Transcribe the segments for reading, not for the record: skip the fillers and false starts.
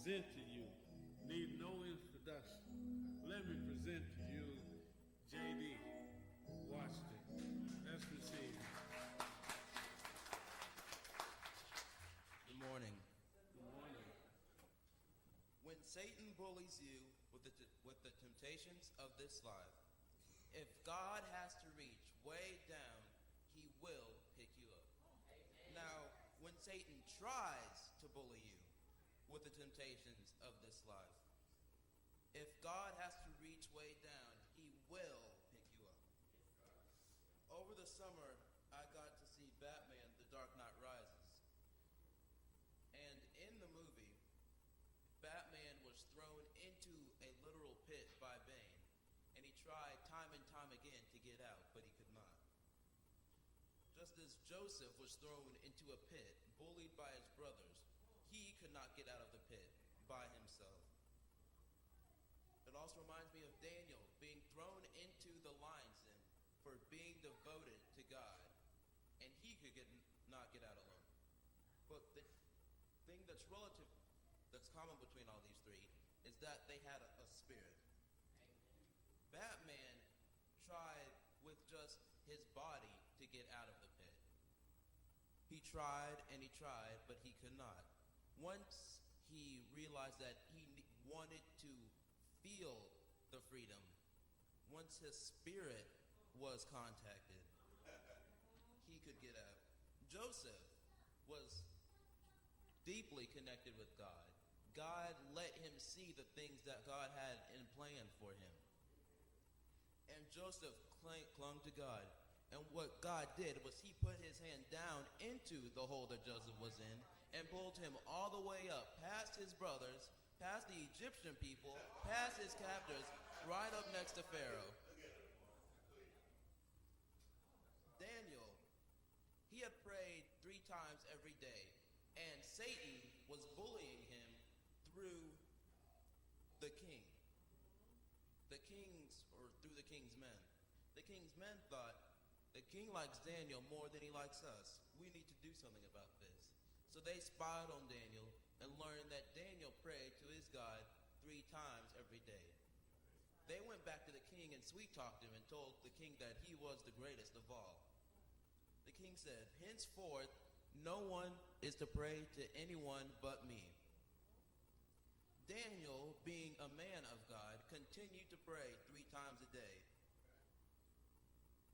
present to you, need no introduction. Let me present to you J.D. Washington. Let's receive him. Good morning. Good morning. When Satan bullies you with the temptations of this life, if God has to reach way down, he will pick you up. Now, when Satan tries to bully you with the temptations of this life, if God has to reach way down, he will pick you up. Over the summer, I got to see Batman: The Dark Knight Rises. And in the movie, Batman was thrown into a literal pit by Bane, and he tried time and time again to get out, but he could not. Just as Joseph was thrown into a pit, bullied by his brothers, he could not get out of the pit by himself. It also reminds me of Daniel being thrown into the lion's den for being devoted to God, and he could not get out alone. But the thing that's common between all these three is that they had a spirit. Batman tried with just his body to get out of the pit. He tried and he tried, but he could not. Once he realized that he wanted to feel the freedom, once his spirit was contacted, he could get out. Joseph was deeply connected with God. God let him see the things that God had in plan for him. And Joseph clung to God. And what God did was he put his hand down into the hole that Joseph was in and pulled him all the way up, past his brothers, past the Egyptian people, past his captors, right up next to Pharaoh. Daniel, he had prayed 3 times every day, and Satan was bullying him through the king. Through the king's men. The king's men thought, the king likes Daniel more than he likes us. We need to do something about this. So they spied on Daniel and learned that Daniel prayed to his God 3 times every day. They went back to the king and sweet-talked him and told the king that he was the greatest of all. The king said, henceforth, no one is to pray to anyone but me. Daniel, being a man of God, continued to pray 3 times a day.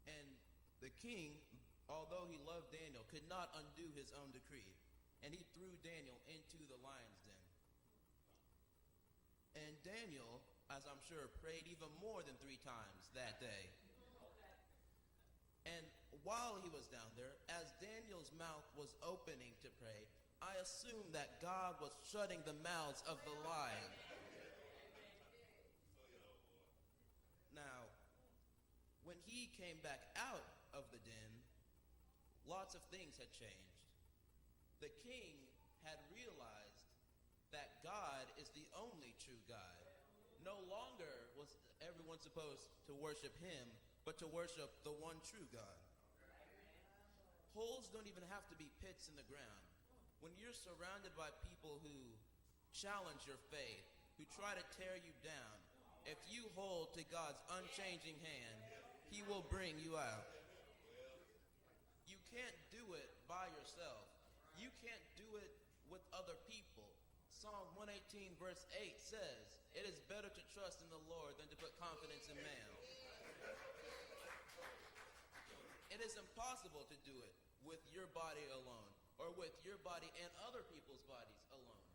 And the king, although he loved Daniel, could not undo his own decree. And he threw Daniel into the lion's den. And Daniel, as I'm sure, prayed even more than 3 times that day. And while he was down there, as Daniel's mouth was opening to pray, I assume that God was shutting the mouths of the lion. Now, when he came back out of the den, lots of things had changed. The king had realized that God is the only true God. No longer was everyone supposed to worship him, but to worship the one true God. Holes don't even have to be pits in the ground. When you're surrounded by people who challenge your faith, who try to tear you down, if you hold to God's unchanging hand, he will bring you out. You can't do it by yourself. You can't do it with other people. Psalm 118 verse 8 says, it is better to trust in the Lord than to put confidence in man. It is impossible to do it with your body alone, or with your body and other people's bodies alone.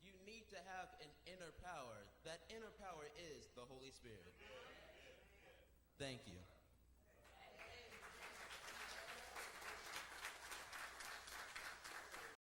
You need to have an inner power. That inner power is the Holy Spirit. Thank you.